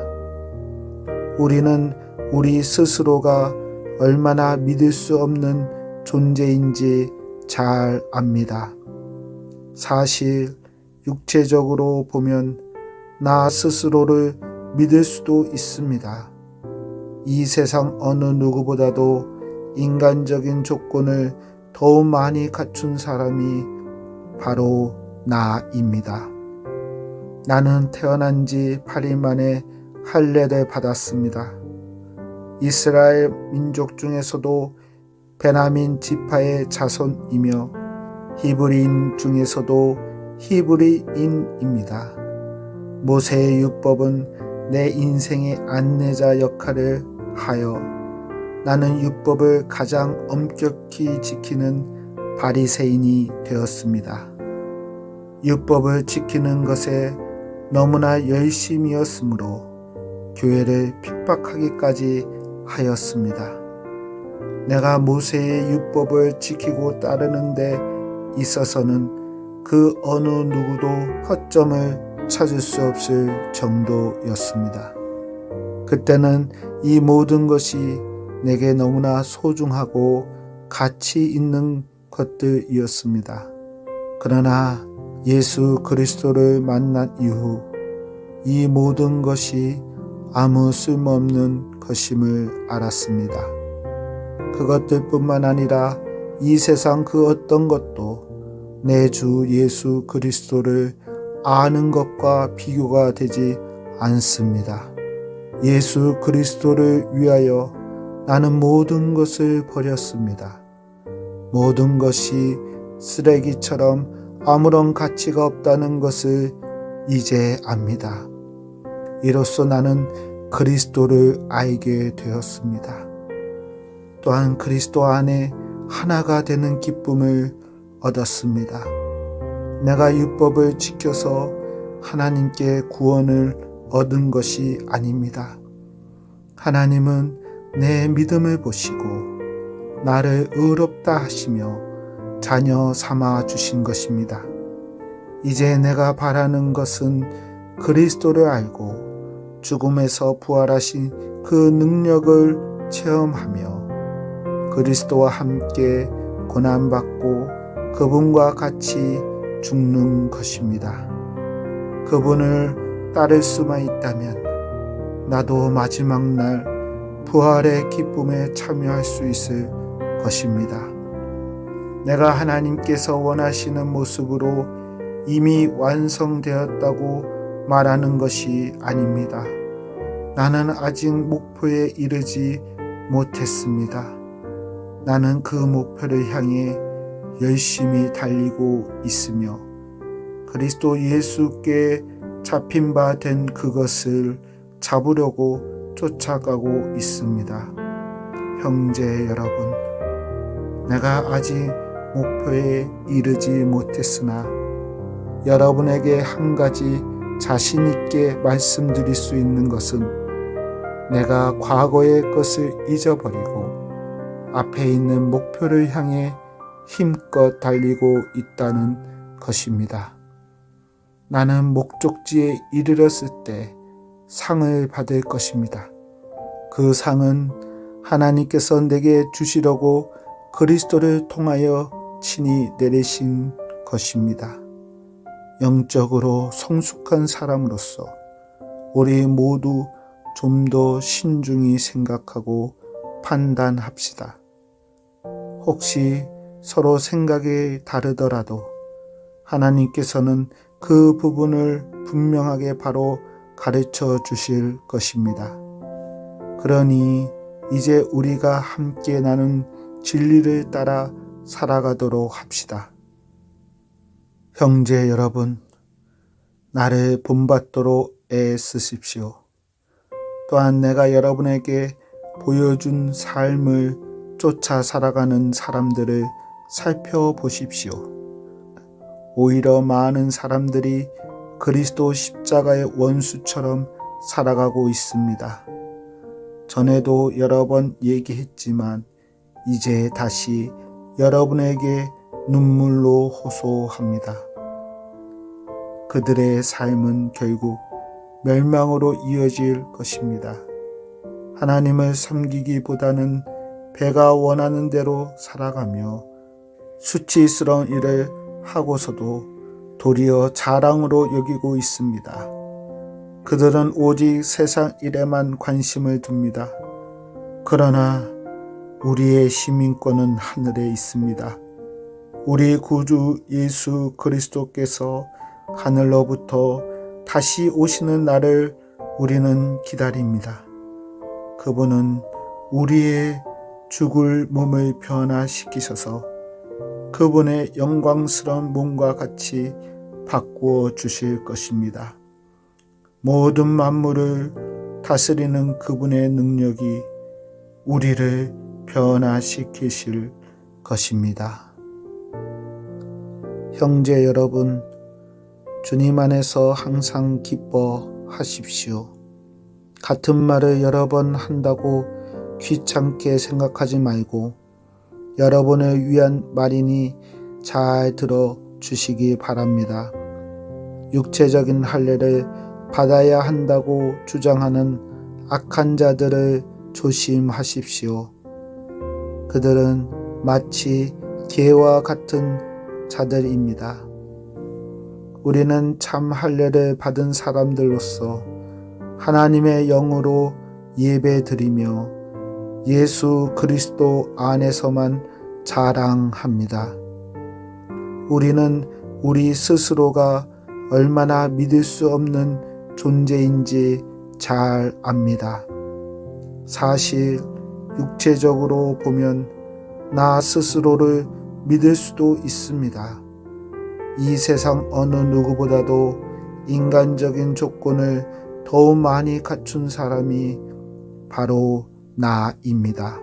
우리는 우리 스스로가 얼마나 믿을 수 없는 존재인지 잘 압니다. 사실 육체적으로 보면 나 스스로를 믿을 수도 있습니다. 이 세상 어느 누구보다도 인간적인 조건을 더욱 많이 갖춘 사람이 바로 나입니다. 나는 태어난 지 8일 만에 할례를 받았습니다. 이스라엘 민족 중에서도 베냐민 지파의 자손이며 히브리인 중에서도 히브리인입니다. 모세의 율법은 내 인생의 안내자 역할을 하여 나는 율법을 가장 엄격히 지키는 바리새인이 되었습니다. 율법을 지키는 것에 너무나 열심이었으므로 교회를 핍박하기까지 하였습니다. 내가 모세의 율법을 지키고 따르는 데 있어서는 그 어느 누구도 허점을 찾을 수 없을 정도였습니다. 그때는 이 모든 것이 내게 너무나 소중하고 가치 있는 것들이었습니다. 그러나 예수 그리스도를 만난 이후 이 모든 것이 아무 쓸모없는 것임을 알았습니다. 그것들뿐만 아니라 이 세상 그 어떤 것도 내 주 예수 그리스도를 아는 것과 비교가 되지 않습니다. 예수 그리스도를 위하여 나는 모든 것을 버렸습니다. 모든 것이 쓰레기처럼 아무런 가치가 없다는 것을 이제 압니다. 이로써 나는 그리스도를 알게 되었습니다. 또한 그리스도 안에 하나가 되는 기쁨을 얻었습니다. 내가 율법을 지켜서 하나님께 구원을 얻은 것이 아닙니다. 하나님은 내 믿음을 보시고 나를 의롭다 하시며 자녀 삼아 주신 것입니다. 이제 내가 바라는 것은 그리스도를 알고 죽음에서 부활하신 그 능력을 체험하며 그리스도와 함께 고난받고 그분과 같이 죽는 것입니다. 그분을 따를 수만 있다면 나도 마지막 날 부활의 기쁨에 참여할 수 있을 것입니다. 내가 하나님께서 원하시는 모습으로 이미 완성되었다고 말하는 것이 아닙니다. 나는 아직 목표에 이르지 못했습니다. 나는 그 목표를 향해 열심히 달리고 있으며 그리스도 예수께 잡힌 바 된 그것을 잡으려고 쫓아가고 있습니다. 형제 여러분, 내가 아직 목표에 이르지 못했으나 여러분에게 한 가지 자신 있게 말씀드릴 수 있는 것은 내가 과거의 것을 잊어버리고 앞에 있는 목표를 향해 힘껏 달리고 있다는 것입니다. 나는 목적지에 이르렀을 때 상을 받을 것입니다. 그 상은 하나님께서 내게 주시려고 그리스도를 통하여 친히 내리신 것입니다. 영적으로 성숙한 사람으로서 우리 모두 좀 더 신중히 생각하고 판단합시다. 혹시 서로 생각이 다르더라도 하나님께서는 그 부분을 분명하게 바로 가르쳐 주실 것입니다. 그러니 이제 우리가 함께 나눈 진리를 따라 살아가도록 합시다. 형제 여러분, 나를 본받도록 애쓰십시오. 또한 내가 여러분에게 보여준 삶을 쫓아 살아가는 사람들을 살펴보십시오. 오히려 많은 사람들이 그리스도 십자가의 원수처럼 살아가고 있습니다. 전에도 여러 번 얘기했지만 이제 다시 여러분에게 눈물로 호소합니다. 그들의 삶은 결국 멸망으로 이어질 것입니다. 하나님을 섬기기보다는 배가 원하는 대로 살아가며 수치스러운 일을 하고서도 도리어 자랑으로 여기고 있습니다. 그들은 오직 세상 일에만 관심을 둡니다. 그러나 우리의 시민권은 하늘에 있습니다. 우리 구주 예수 그리스도께서 하늘로부터 다시 오시는 날을 우리는 기다립니다. 그분은 우리의 죽을 몸을 변화시키셔서 그분의 영광스러운 몸과 같이 바꾸어 주실 것입니다. 모든 만물을 다스리는 그분의 능력이 우리를 변화시키실 것입니다. 형제 여러분, 주님 안에서 항상 기뻐하십시오. 같은 말을 여러 번 한다고 귀찮게 생각하지 말고 여러분을 위한 말이니 잘 들어주시기 바랍니다. 육체적인 할례를 받아야 한다고 주장하는 악한 자들을 조심하십시오. 그들은 마치 개와 같은 자들입니다. 우리는 참 할례를 받은 사람들로서 하나님의 영으로 예배드리며 예수 그리스도 안에서만 자랑합니다. 우리는 우리 스스로가 얼마나 믿을 수 없는 존재인지 잘 압니다. 사실 육체적으로 보면 나 스스로를 믿을 수도 있습니다. 이 세상 어느 누구보다도 인간적인 조건을 더 많이 갖춘 사람이 바로 나입니다.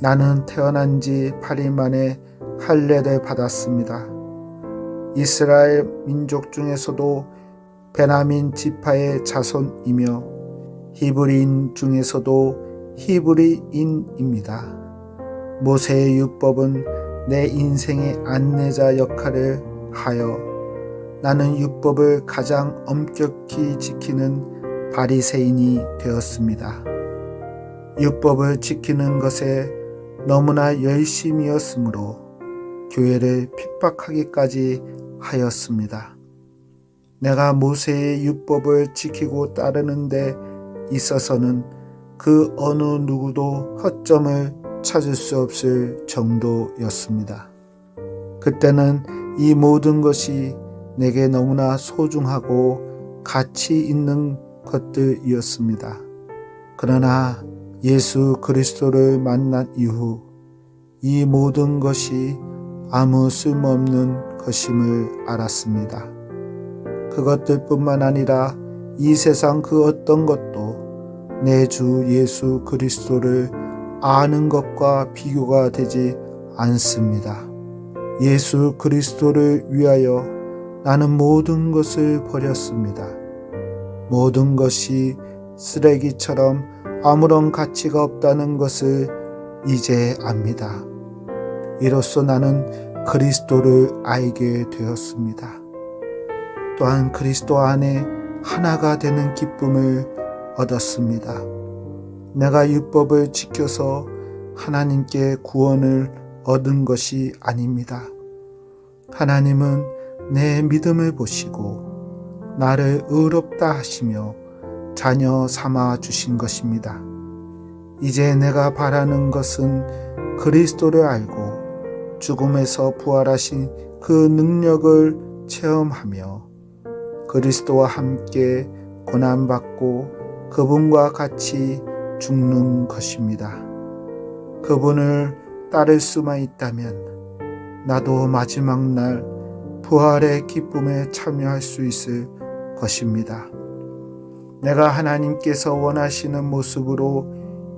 나는 태어난 지 8일 만에 할례를 받았습니다. 이스라엘 민족 중에서도 베냐민 지파의 자손이며 히브리인 중에서도 히브리인입니다. 모세의 율법은 내 인생의 안내자 역할을 하여 나는 율법을 가장 엄격히 지키는 바리새인이 되었습니다. 율법을 지키는 것에 너무나 열심이었으므로 교회를 핍박하기까지 하였습니다. 내가 모세의 율법을 지키고 따르는 데 있어서는 그 어느 누구도 허점을 찾을 수 없을 정도였습니다. 그때는 이 모든 것이 내게 너무나 소중하고 가치 있는 것들이었습니다. 그러나 예수 그리스도를 만난 이후 이 모든 것이 아무 쓸모없는 것임을 알았습니다. 그것들뿐만 아니라 이 세상 그 어떤 것도 내 주 예수 그리스도를 아는 것과 비교가 되지 않습니다. 예수 그리스도를 위하여 나는 모든 것을 버렸습니다. 모든 것이 쓰레기처럼 아무런 가치가 없다는 것을 이제 압니다. 이로써 나는 그리스도를 알게 되었습니다. 또한 그리스도 안에 하나가 되는 기쁨을 얻었습니다. 내가 율법을 지켜서 하나님께 구원을 얻은 것이 아닙니다. 하나님은 내 믿음을 보시고 나를 의롭다 하시며 자녀 삼아 주신 것입니다. 이제 내가 바라는 것은 그리스도를 알고 죽음에서 부활하신 그 능력을 체험하며 그리스도와 함께 고난받고 그분과 같이 죽는 것입니다. 그분을 따를 수만 있다면 나도 마지막 날 부활의 기쁨에 참여할 수 있을 것입니다. 내가 하나님께서 원하시는 모습으로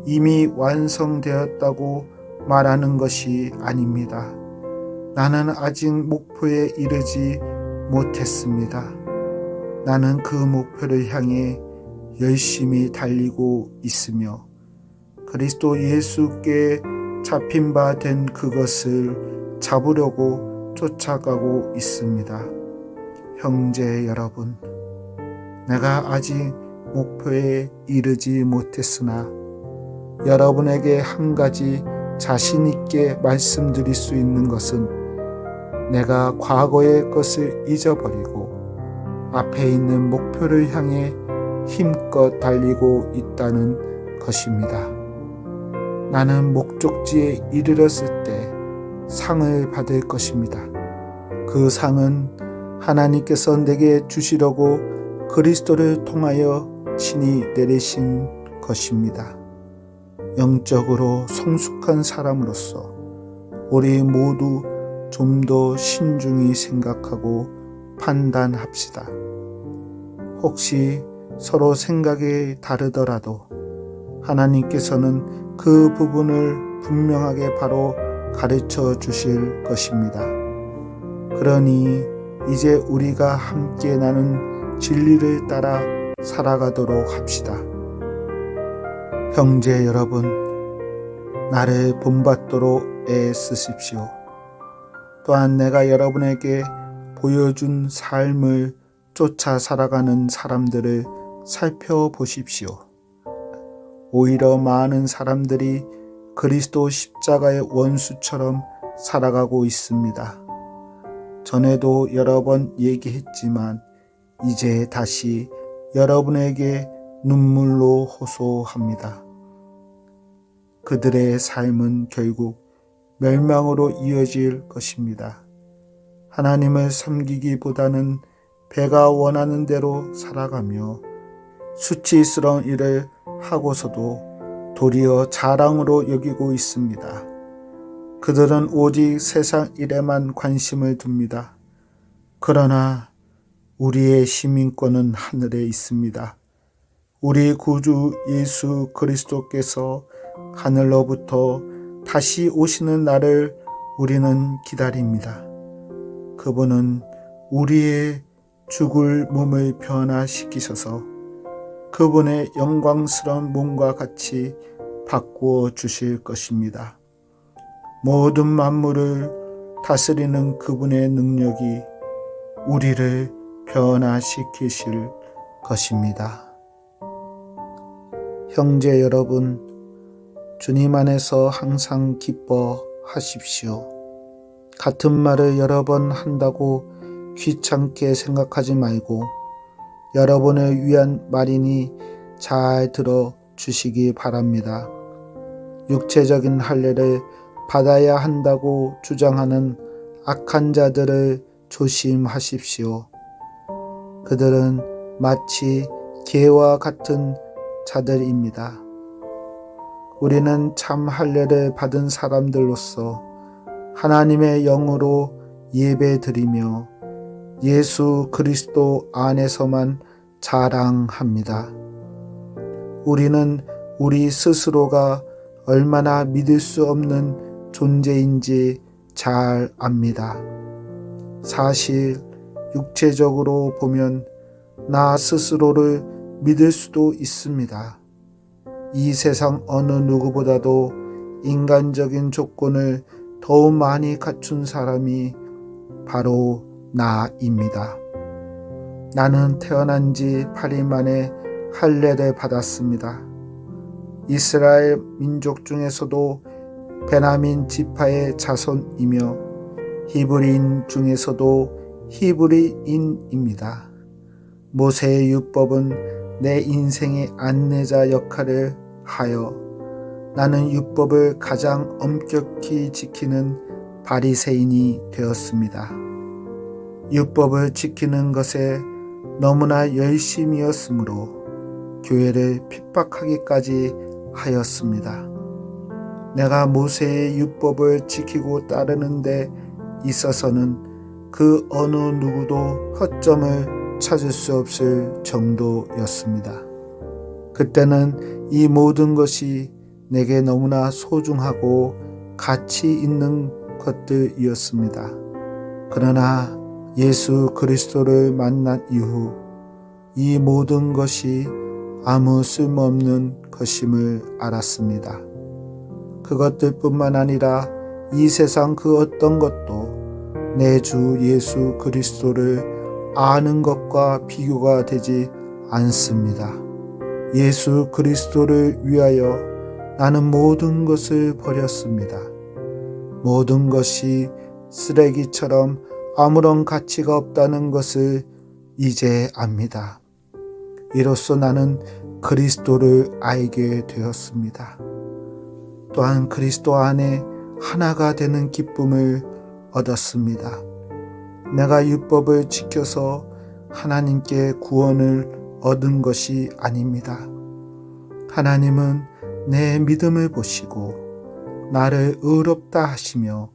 이미 완성되었다고 말하는 것이 아닙니다. 나는 아직 목표에 이르지 못했습니다. 나는 그 목표를 향해 열심히 달리고 있으며 그리스도 예수께 잡힌 바 된 그것을 잡으려고 쫓아가고 있습니다. 형제 여러분, 내가 아직 목표에 이르지 못했으나 여러분에게 한 가지 자신 있게 말씀드릴 수 있는 것은 내가 과거의 것을 잊어버리고 앞에 있는 목표를 향해 힘껏 달리고 있다는 것입니다. 나는 목적지에 이르렀을 때 상을 받을 것입니다. 그 상은 하나님께서 내게 주시려고 그리스도를 통하여 친히 내리신 것입니다. 영적으로 성숙한 사람으로서 우리 모두 좀 더 신중히 생각하고 판단합시다. 혹시 서로 생각이 다르더라도 하나님께서는 그 부분을 분명하게 바로 가르쳐 주실 것입니다. 그러니 이제 우리가 함께 나는 진리를 따라 살아가도록 합시다. 형제 여러분, 나를 본받도록 애쓰십시오. 또한 내가 여러분에게 보여준 삶을 쫓아 살아가는 사람들을 살펴보십시오. 오히려 많은 사람들이 그리스도 십자가의 원수처럼 살아가고 있습니다. 전에도 여러 번 얘기했지만 이제 다시 여러분에게 눈물로 호소합니다. 그들의 삶은 결국 멸망으로 이어질 것입니다. 하나님을 섬기기보다는 배가 원하는 대로 살아가며 수치스러운 일을 하고서도 도리어 자랑으로 여기고 있습니다. 그들은 오직 세상 일에만 관심을 둡니다. 그러나 우리의 시민권은 하늘에 있습니다. 우리 구주 예수 그리스도께서 하늘로부터 다시 오시는 날을 우리는 기다립니다. 그분은 우리의 죽을 몸을 변화시키셔서 그분의 영광스러운 몸과 같이 바꾸어 주실 것입니다. 모든 만물을 다스리는 그분의 능력이 우리를 변화시키실 것입니다. 형제 여러분, 주님 안에서 항상 기뻐하십시오. 같은 말을 여러 번 한다고 귀찮게 생각하지 말고 여러분을 위한 말이니 잘 들어 주시기 바랍니다. 육체적인 할례를 받아야 한다고 주장하는 악한 자들을 조심하십시오. 그들은 마치 개와 같은 자들입니다. 우리는 참 할례를 받은 사람들로서 하나님의 영으로 예배드리며 예수 그리스도 안에서만 자랑합니다. 우리는 우리 스스로가 얼마나 믿을 수 없는 존재인지 잘 압니다. 사실 육체적으로 보면 나 스스로를 믿을 수도 있습니다. 이 세상 어느 누구보다도 인간적인 조건을 더욱 많이 갖춘 사람이 바로 나입니다. 나는 태어난 지 8일 만에 할례를 받았습니다. 이스라엘 민족 중에서도 베냐민 지파의 자손이며 히브리인 중에서도 히브리인입니다. 모세의 율법은 내 인생의 안내자 역할을 하여 나는 율법을 가장 엄격히 지키는 바리새인이 되었습니다. 율법을 지키는 것에 너무나 열심이었으므로 교회를 핍박하기까지 하였습니다. 내가 모세의 율법을 지키고 따르는 데 있어서는 그 어느 누구도 허점을 찾을 수 없을 정도였습니다. 그때는 이 모든 것이 내게 너무나 소중하고 가치 있는 것들이었습니다. 그러나 예수 그리스도를 만난 이후 이 모든 것이 아무 쓸모없는 것임을 알았습니다. 그것들뿐만 아니라 이 세상 그 어떤 것도 내 주 예수 그리스도를 아는 것과 비교가 되지 않습니다. 예수 그리스도를 위하여 나는 모든 것을 버렸습니다. 모든 것이 쓰레기처럼 아무런 가치가 없다는 것을 이제 압니다. 이로써 나는 그리스도를 알게 되었습니다. 또한 그리스도 안에 하나가 되는 기쁨을 얻었습니다. 내가 율법을 지켜서 하나님께 구원을 얻은 것이 아닙니다. 하나님은 내 믿음을 보시고 나를 의롭다 하시며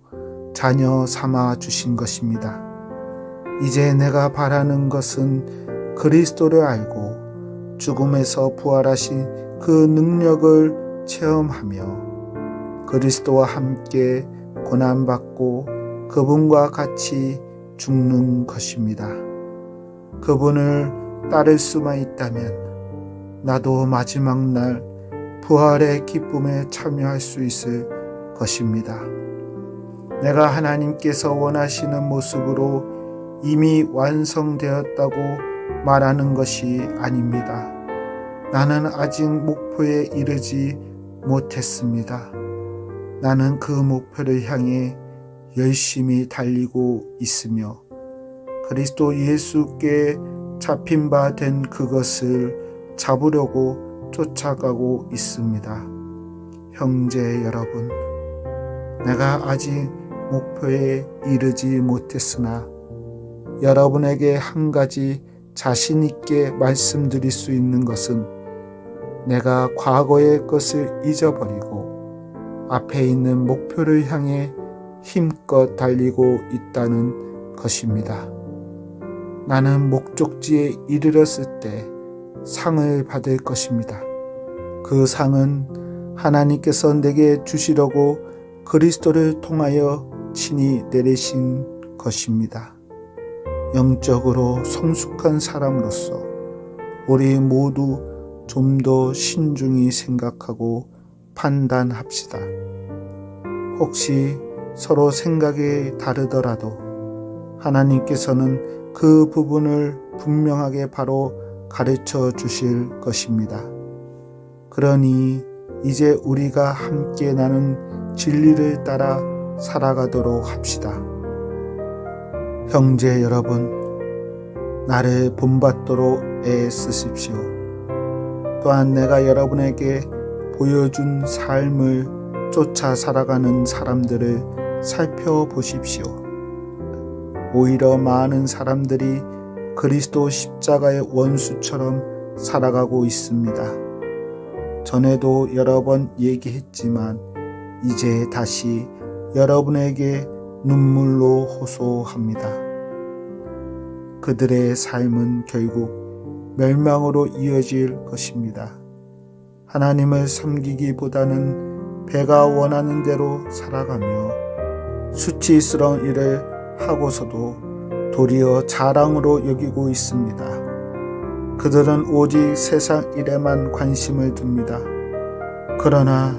자녀 삼아 주신 것입니다. 이제 내가 바라는 것은 그리스도를 알고 죽음에서 부활하신 그 능력을 체험하며 그리스도와 함께 고난받고 그분과 같이 죽는 것입니다. 그분을 따를 수만 있다면 나도 마지막 날 부활의 기쁨에 참여할 수 있을 것입니다. 내가 하나님께서 원하시는 모습으로 이미 완성되었다고 말하는 것이 아닙니다. 나는 아직 목표에 이르지 못했습니다. 나는 그 목표를 향해 열심히 달리고 있으며 그리스도 예수께 잡힌 바 된 그것을 잡으려고 쫓아가고 있습니다. 형제 여러분, 내가 아직 목표에 이르지 못했으나 여러분에게 한 가지 자신 있게 말씀드릴 수 있는 것은 내가 과거의 것을 잊어버리고 앞에 있는 목표를 향해 힘껏 달리고 있다는 것입니다. 나는 목적지에 이르렀을 때 상을 받을 것입니다. 그 상은 하나님께서 내게 주시려고 그리스도를 통하여 친히 내리신 것입니다. 영적으로 성숙한 사람으로서 우리 모두 좀 더 신중히 생각하고 판단합시다. 혹시 서로 생각이 다르더라도 하나님께서는 그 부분을 분명하게 바로 가르쳐 주실 것입니다. 그러니 이제 우리가 함께 나는 진리를 따라 살아가도록 합시다. 형제 여러분, 나를 본받도록 애쓰십시오. 또한 내가 여러분에게 보여준 삶을 쫓아 살아가는 사람들을 살펴보십시오. 오히려 많은 사람들이 그리스도 십자가의 원수처럼 살아가고 있습니다. 전에도 여러 번 얘기했지만 이제 다시 여러분에게 눈물로 호소합니다. 그들의 삶은 결국 멸망으로 이어질 것입니다. 하나님을 섬기기보다는 배가 원하는 대로 살아가며 수치스러운 일을 하고서도 도리어 자랑으로 여기고 있습니다. 그들은 오직 세상 일에만 관심을 둡니다. 그러나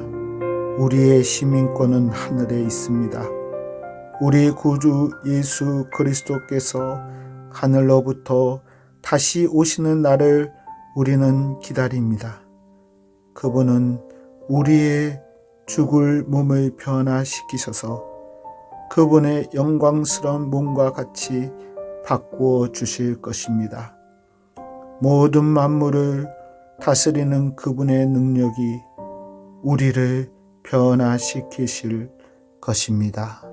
우리의 시민권은 하늘에 있습니다. 우리 구주 예수 그리스도께서 하늘로부터 다시 오시는 날을 우리는 기다립니다. 그분은 우리의 죽을 몸을 변화시키셔서 그분의 영광스러운 몸과 같이 바꾸어 주실 것입니다. 모든 만물을 다스리는 그분의 능력이 우리를 변화시키실 것입니다.